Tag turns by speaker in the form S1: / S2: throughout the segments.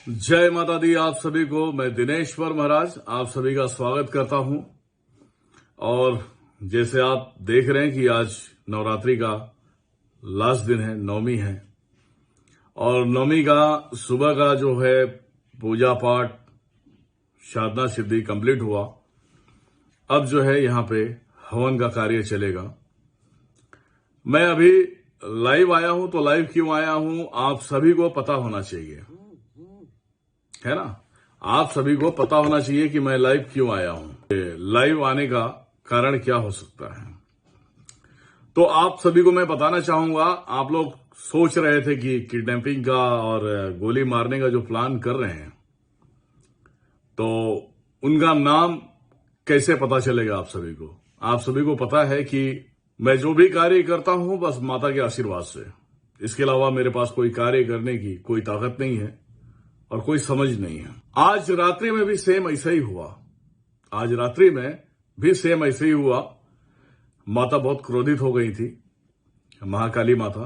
S1: जय माता दी। आप सभी को मैं दिनेश्वर महाराज आप सभी का स्वागत करता हूं। और जैसे आप देख रहे हैं कि आज नवरात्रि का लास्ट दिन है, नवमी है। और नवमी का सुबह का जो है पूजा पाठ साधना सिद्धि कंप्लीट हुआ। अब जो है यहाँ पे हवन का कार्य चलेगा। मैं अभी लाइव आया हूं, तो लाइव क्यों आया हूं आप सभी को पता होना चाहिए, है ना। आप सभी को पता होना चाहिए कि मैं लाइव क्यों आया हूं, लाइव आने का कारण क्या हो सकता है। तो आप सभी को मैं बताना चाहूंगा, आप लोग सोच रहे थे कि किडनैपिंग का और गोली मारने का जो प्लान कर रहे हैं, तो उनका नाम कैसे पता चलेगा आप सभी को। आप सभी को पता है कि मैं जो भी कार्य करता हूं बस माता के आशीर्वाद से, इसके अलावा मेरे पास कोई कार्य करने की कोई ताकत नहीं है और कोई समझ नहीं है। आज रात्रि में भी सेम ऐसा ही हुआ। आज रात्रि में भी सेम ऐसे ही हुआ। माता बहुत क्रोधित हो गई थी, महाकाली माता,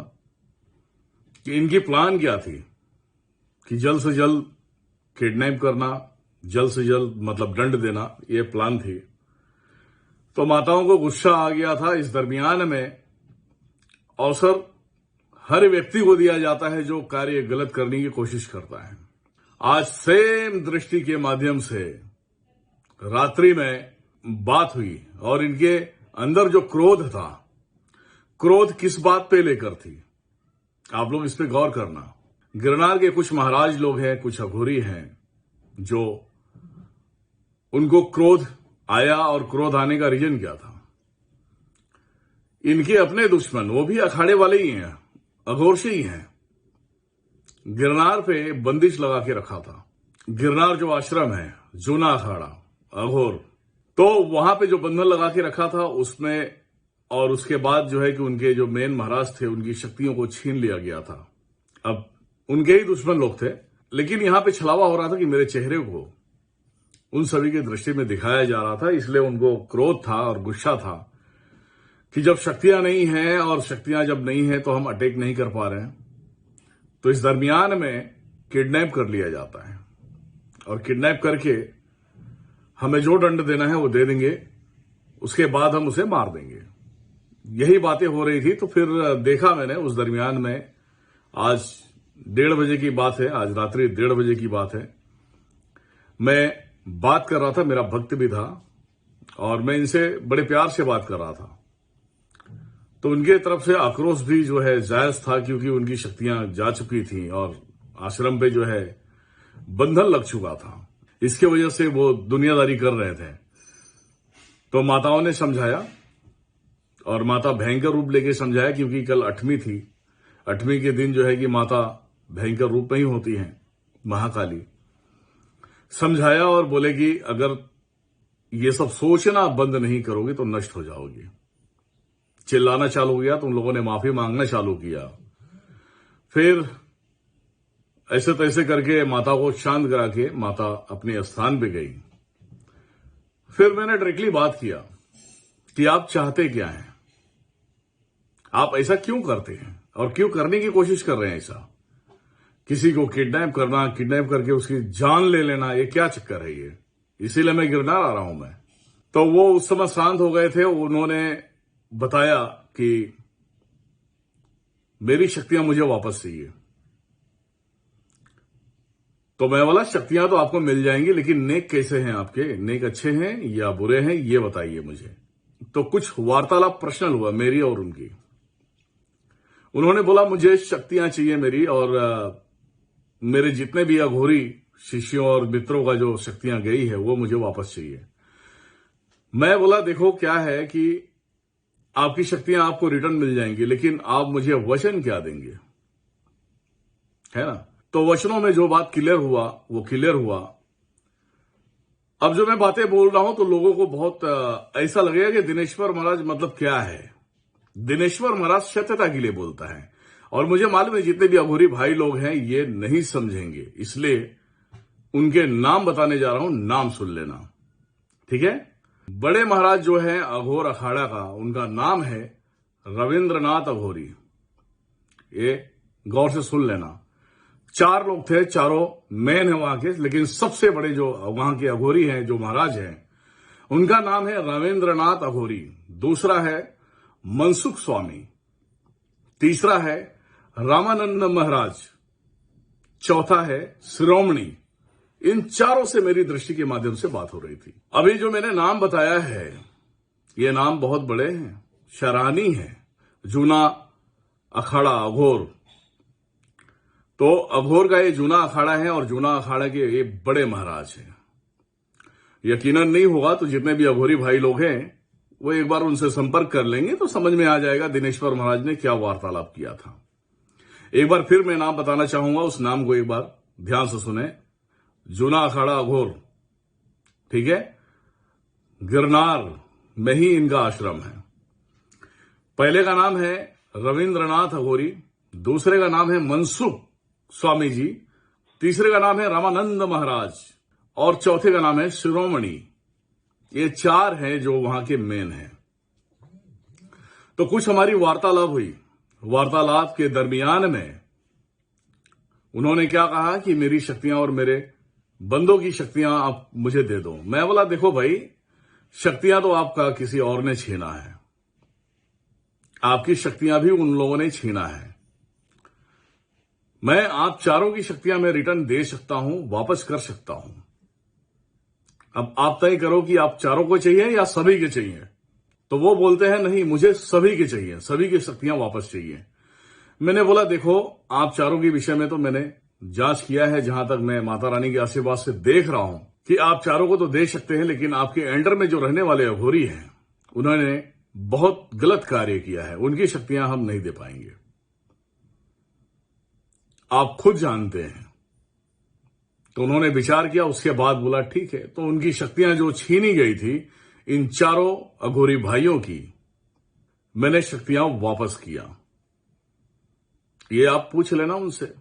S1: कि इनकी प्लान क्या थी कि जल्द से जल्द किडनैप करना, जल्द से जल्द मतलब दंड देना, ये प्लान थी। तो माताओं को गुस्सा आ गया था। इस दरमियान में अवसर हर व्यक्ति को दिया जाता है जो कार्य गलत करने की कोशिश करता है। आज सेम दृष्टि के माध्यम से रात्रि में बात हुई और इनके अंदर जो क्रोध था, क्रोध किस बात पे लेकर थी, आप लोग इस पे गौर करना। गिरनार के कुछ महाराज लोग हैं, कुछ अघोरी हैं, जो उनको क्रोध आया। और क्रोध आने का रीजन क्या था, इनके अपने दुश्मन, वो भी अखाड़े वाले ही हैं, अघोरशी ही हैं, गिरनार पे बंदिश लगा के रखा था। गिरनार जो आश्रम है, जूना अखाड़ा, अघोर, तो वहां पे जो बंधन लगा के रखा था उसमें, और उसके बाद जो है कि उनके जो मेन महाराज थे उनकी शक्तियों को छीन लिया गया था। अब उनके ही दुश्मन लोग थे, लेकिन यहां पे छलावा हो रहा था कि मेरे चेहरे को उन सभी की दृष्टि में दिखाया जा रहा था। इसलिए उनको क्रोध था और गुस्सा था कि जब शक्तियां नहीं हैं, और शक्तियां जब नहीं है तो हम अटैक नहीं कर पा रहे हैं, तो इस दरमियान में किडनैप कर लिया जाता है। और किडनैप करके हमें जो दंड देना है वो दे देंगे, उसके बाद हम उसे मार देंगे। यही बातें हो रही थी। तो फिर देखा मैंने उस दरमियान में, आज 1:30 बजे की बात है, आज रात्रि 1:30 बजे की बात है, मैं बात कर रहा था, मेरा भक्त भी था और मैं इनसे बड़े प्यार से बात कर रहा था। तो उनके तरफ से आक्रोश भी जो है जायज था, क्योंकि उनकी शक्तियां जा चुकी थी और आश्रम पे जो है बंधन लग चुका था। इसके वजह से वो दुनियादारी कर रहे थे। तो माताओं ने समझाया, और माता भयंकर रूप लेके समझाया, क्योंकि कल 8वीं थी। 8वीं के दिन जो है कि माता भयंकर रूप में ही होती हैं, महाकाली। समझाया और बोले कि अगर ये सब सोचना बंद नहीं करोगे तो नष्ट हो जाओगे। चिल्लाना चालू किया, तुम लोगों ने माफी मांगना चालू किया। फिर ऐसे तैसे करके माता को शांत करा के माता अपने स्थान पे गई। फिर मैंने डायरेक्टली बात किया कि आप चाहते क्या हैं, आप ऐसा क्यों करते हैं और क्यों करने की कोशिश कर रहे हैं ऐसा। किसी को किडनैप करना, किडनैप करके उसकी जान ले लेना, ये क्या चक्कर है ये। इसीलिए मैं गिरनार आ रहा हूं मैं। तो वो उस समय शांत हो गए थे। उन्होंने बताया कि मेरी शक्तियां मुझे वापस चाहिए। तो मैं बोला, शक्तियां तो आपको मिल जाएंगी, लेकिन नेक कैसे हैं आपके, नेक अच्छे हैं या बुरे हैं, ये बताइए मुझे। तो कुछ वार्तालाप पर्सनल हुआ मेरी और उनकी। उन्होंने बोला, मुझे शक्तियां चाहिए मेरी, और मेरे जितने भी अघोरी शिष्यों और मित्रों का जो शक्तियां गई है वो मुझे वापस चाहिए। मैं बोला, देखो क्या है कि आपकी शक्तियां आपको रिटर्न मिल जाएंगी, लेकिन आप मुझे वचन क्या देंगे, है ना। तो वचनों में जो बात क्लियर हुआ वो क्लियर हुआ। अब जो मैं बातें बोल रहा हूं तो लोगों को बहुत ऐसा लगेगा कि दिनेश्वर महाराज मतलब क्या है। दिनेश्वर महाराज सत्यता के लिए बोलता है, और मुझे मालूम है जितने भी अघोरी भाई लोग हैं ये नहीं समझेंगे, इसलिए उनके नाम बताने जा रहा हूं, नाम सुन लेना, ठीक है। बड़े महाराज जो है अघोर अखाड़ा का, उनका नाम है रविंद्रनाथ अघोरी। ये गौर से सुन लेना। 4 लोग थे, चारों मैन है वहां के, लेकिन सबसे बड़े जो वहां के अघोरी हैं, जो महाराज हैं, उनका नाम है रविंद्रनाथ अघोरी। दूसरा है मनसुख स्वामी, तीसरा है रामानंद महाराज, चौथा है शिरोमणि। इन चारों से मेरी दृष्टि के माध्यम से बात हो रही थी। अभी जो मैंने नाम बताया है, ये नाम बहुत बड़े हैं, शरानी है, जूना अखाड़ा अघोर। तो अघोर का ये जूना अखाड़ा है और जूना अखाड़ा के ये बड़े महाराज हैं। यकीनन नहीं होगा तो जितने भी अघोरी भाई लोग हैं वो एक बार उनसे संपर्क कर लेंगे तो समझ में आ जाएगा दिनेश्वर महाराज ने क्या वार्तालाप किया था। एक बार फिर मैं नाम बताना चाहूंगा, उस नाम को एक बार ध्यान से सुने। जूना अखाड़ा अघोर, ठीक है, गिरनार में ही इनका आश्रम है। पहले का नाम है रविंद्रनाथ अघोरी, दूसरे का नाम है मनसुख स्वामी जी, तीसरे का नाम है रामानंद महाराज और चौथे का नाम है शिरोमणि। ये 4 हैं जो वहां के मेन हैं। तो कुछ हमारी वार्तालाप हुई। वार्तालाप के दरमियान में उन्होंने क्या कहा कि मेरी शक्तियां और मेरे बंदों की शक्तियां आप मुझे दे दो। मैं बोला देखो भाई, शक्तियां तो आपका किसी और ने छीना है, आपकी शक्तियां भी उन लोगों ने छीना है। मैं आप चारों की शक्तियां मैं रिटर्न दे सकता हूं, वापस कर सकता हूं। अब आप तय करो कि आप चारों को चाहिए या सभी के चाहिए। तो वो बोलते हैं नहीं, मुझे सभी के चाहिए, सभी की शक्तियां वापस चाहिए। मैंने बोला देखो, आप चारों के विषय में तो मैंने जांच किया है, जहां तक मैं माता रानी के आशीर्वाद से देख रहा हूं कि आप चारों को तो दे सकते हैं, लेकिन आपके अंडर में जो रहने वाले अघोरी हैं उन्होंने बहुत गलत कार्य किया है, उनकी शक्तियां हम नहीं दे पाएंगे। आप खुद जानते हैं। तो उन्होंने विचार किया, उसके बाद बोला ठीक है। तो उनकी शक्तियां जो छीनी गई थी इन चारों अघोरी भाइयों की, मैंने शक्तियां वापस किया। ये आप पूछ लेना उनसे,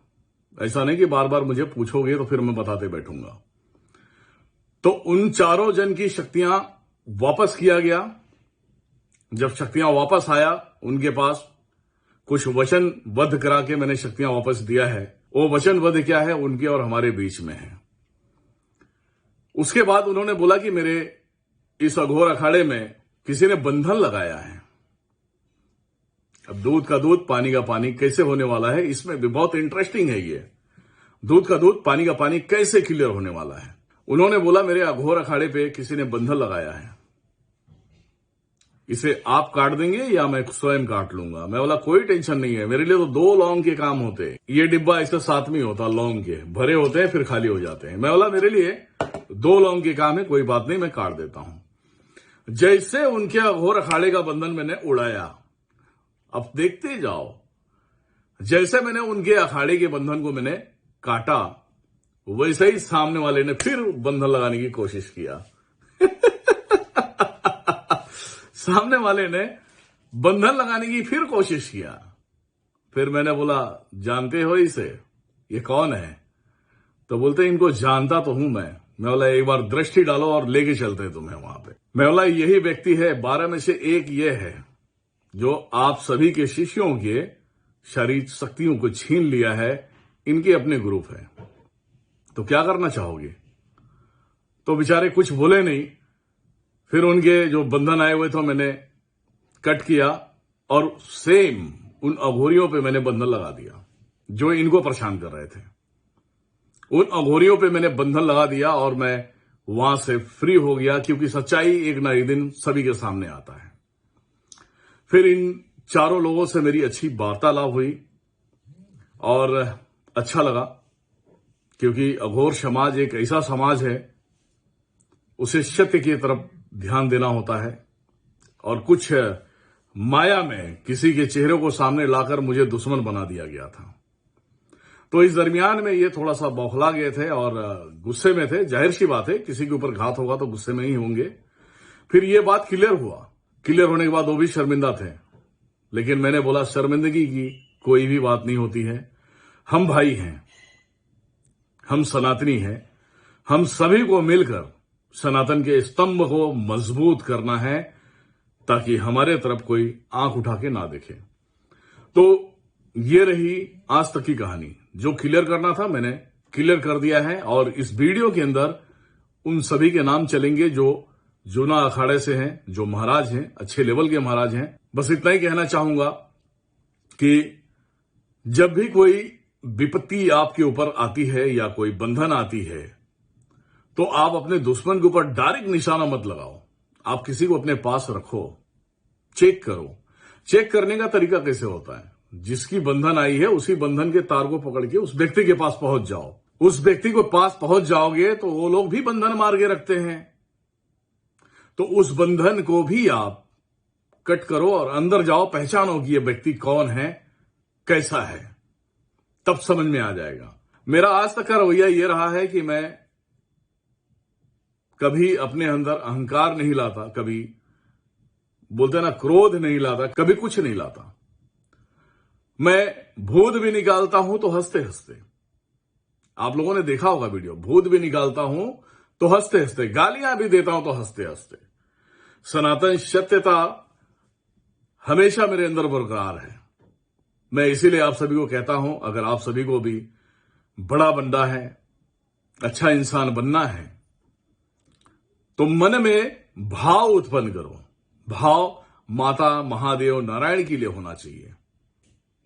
S1: ऐसा नहीं कि बार बार मुझे पूछोगे तो फिर मैं बताते बैठूंगा। तो उन चारों जन की शक्तियां वापस किया गया। जब शक्तियां वापस आया उनके पास, कुछ वचनबद्ध करा के मैंने शक्तियां वापस दिया है। वो वचनबद्ध क्या है, उनके और हमारे बीच में है। उसके बाद उन्होंने बोला कि मेरे इस अघोर अखाड़े में किसी ने बंधन लगाया है। अब दूध का दूध पानी का पानी कैसे होने वाला है, इसमें भी बहुत इंटरेस्टिंग है। ये दूध का दूध पानी का पानी कैसे क्लियर होने वाला है। उन्होंने बोला मेरे अघोर अखाड़े पे किसी ने बंधन लगाया है, इसे आप काट देंगे या मैं स्वयं काट लूंगा। मैं बोला कोई टेंशन नहीं है, मेरे लिए तो 2 लौंग के काम होते हैं। ये डिब्बा ऐसे साथ में होता, लौंग के भरे होते हैं फिर खाली हो जाते हैं। मैं बोला मेरे लिए 2 लौंग के काम है, कोई बात नहीं, मैं काट देता हूं। जैसे उनके अघोर अखाड़े का बंधन मैंने उड़ाया, अब देखते जाओ, जैसे मैंने उनके अखाड़े के बंधन को मैंने काटा, वैसे ही सामने वाले ने फिर बंधन लगाने की कोशिश किया। सामने वाले ने बंधन लगाने की फिर कोशिश किया। फिर मैंने बोला जानते हो इसे, ये कौन है? तो बोलते इनको जानता तो हूं मैं। बोला एक बार दृष्टि डालो और लेके चलते तुम्हें वहां पे। मैं बोला यही व्यक्ति है, 12 में से एक ये है जो आप सभी के शिष्यों के शरीर शक्तियों को छीन लिया है, इनके अपने ग्रुप है। तो क्या करना चाहोगे? तो बेचारे कुछ बोले नहीं। फिर उनके जो बंधन आए हुए थे मैंने कट किया और सेम उन अघोरियों पे मैंने बंधन लगा दिया जो इनको परेशान कर रहे थे। उन अघोरियों पे मैंने बंधन लगा दिया और मैं वहां से फ्री हो गया, क्योंकि सच्चाई एक ना एक दिन सभी के सामने आता है। फिर इन चारों लोगों से मेरी अच्छी वार्तालाप हुई और अच्छा लगा, क्योंकि अघोर समाज एक ऐसा समाज है, उसे सत्य की तरफ ध्यान देना होता है। और कुछ माया में किसी के चेहरे को सामने लाकर मुझे दुश्मन बना दिया गया था। तो इस दरमियान में ये थोड़ा सा बौखला गए थे और गुस्से में थे। जाहिर सी बात है, किसी के ऊपर घात होगा तो गुस्से में ही होंगे। फिर ये बात क्लियर हुआ। क्लियर होने के बाद वो भी शर्मिंदा थे, लेकिन मैंने बोला शर्मिंदगी की कोई भी बात नहीं होती है। हम भाई हैं, हम सनातनी हैं, हम सभी को मिलकर सनातन के स्तंभ को मजबूत करना है, ताकि हमारे तरफ कोई आंख उठा के ना देखे। तो ये रही आज तक की कहानी। जो क्लियर करना था मैंने क्लियर कर दिया है, और इस वीडियो के अंदर उन सभी के नाम चलेंगे जो जूना अखाड़े से हैं, जो महाराज हैं, अच्छे लेवल के महाराज हैं। बस इतना ही कहना चाहूंगा कि जब भी कोई विपत्ति आपके ऊपर आती है या कोई बंधन आती है, तो आप अपने दुश्मन के ऊपर डायरेक्ट निशाना मत लगाओ। आप किसी को अपने पास रखो, चेक करो। चेक करने का तरीका कैसे होता है? जिसकी बंधन आई है उसी बंधन के तार को पकड़ के उस व्यक्ति के पास पहुंच जाओ। उस व्यक्ति को पास पहुंच जाओगे तो वो लोग भी बंधन मार के रखते हैं, तो उस बंधन को भी आप कट करो और अंदर जाओ, पहचानो कि ये व्यक्ति कौन है, कैसा है, तब समझ में आ जाएगा। मेरा आज तक का रवैया ये रहा है कि मैं कभी अपने अंदर अहंकार नहीं लाता, कभी बोलते ना क्रोध नहीं लाता, कभी कुछ नहीं लाता। मैं भूत भी निकालता हूं तो हंसते हंसते, आप लोगों ने देखा होगा वीडियो, भूत भी निकालता हूं तो हंसते हंसते, गालियां भी देता हूं तो हंसते हंसते। सनातन सत्यता हमेशा मेरे अंदर बरकरार है। मैं इसीलिए आप सभी को कहता हूं, अगर आप सभी को भी बड़ा बनना है, अच्छा इंसान बनना है, तो मन में भाव उत्पन्न करो। भाव माता महादेव नारायण के लिए होना चाहिए।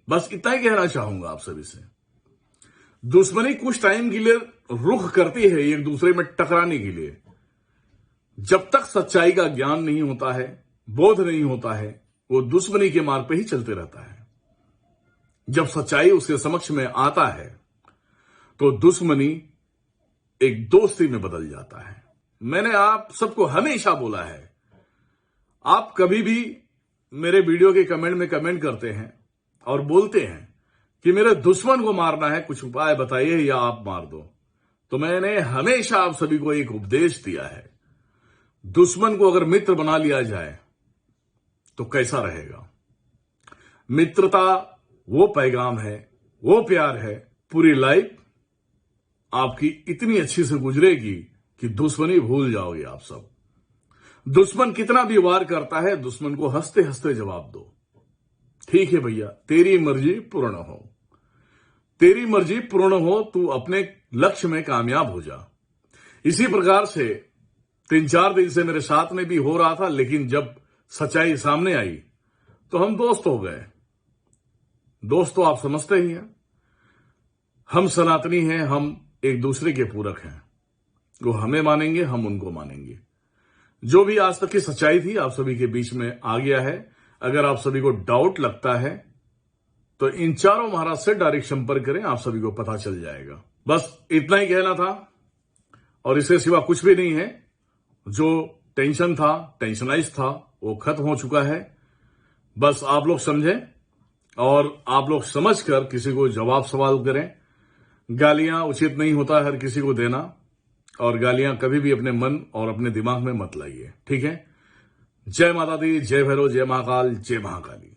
S1: बस इतना ही कहना चाहूंगा आप सभी से। दुश्मनी कुछ टाइम के लिए रुख करती है एक दूसरे में टकराने के लिए। जब तक सच्चाई का ज्ञान नहीं होता है, बोध नहीं होता है, वो दुश्मनी के मार्ग पे ही चलते रहता है। जब सच्चाई उसके समक्ष में आता है तो दुश्मनी एक दोस्ती में बदल जाता है। मैंने आप सबको हमेशा बोला है, आप कभी भी मेरे वीडियो के कमेंट में कमेंट करते हैं और बोलते हैं कि मेरे दुश्मन को मारना है, कुछ उपाय बताइए या आप मार दो। तो मैंने हमेशा आप सभी को एक उपदेश दिया है, दुश्मन को अगर मित्र बना लिया जाए तो कैसा रहेगा। मित्रता वो पैगाम है, वो प्यार है, पूरी लाइफ आपकी इतनी अच्छी से गुजरेगी कि दुश्मनी भूल जाओगे आप सब। दुश्मन कितना भी वार करता है, दुश्मन को हंसते हंसते जवाब दो, ठीक है भैया, तेरी मर्जी पूर्ण हो, तेरी मर्जी पूर्ण हो, तू अपने लक्ष्य में कामयाब हो जा। इसी प्रकार से 3-4 दिन से मेरे साथ में भी हो रहा था, लेकिन जब सच्चाई सामने आई तो हम दोस्त हो गए। दोस्त तो आप समझते ही हैं, हम सनातनी हैं, हम एक दूसरे के पूरक हैं। वो हमें मानेंगे, हम उनको मानेंगे। जो भी आज तक की सच्चाई थी आप सभी के बीच में आ गया है। अगर आप सभी को डाउट लगता है तो इन चारों महाराज से डायरेक्ट संपर्क करें, आप सभी को पता चल जाएगा। बस इतना ही कहना था और इसके सिवा कुछ भी नहीं है। जो टेंशन था, टेंशनाइज था, वो खत्म हो चुका है। बस आप लोग समझें और आप लोग समझकर किसी को जवाब सवाल करें। गालियां उचित नहीं होता हर किसी को देना, और गालियां कभी भी अपने मन और अपने दिमाग में मत लाइए, ठीक है। जय माता दी, जय भैरव, जय महाकाल, जय महाकाली।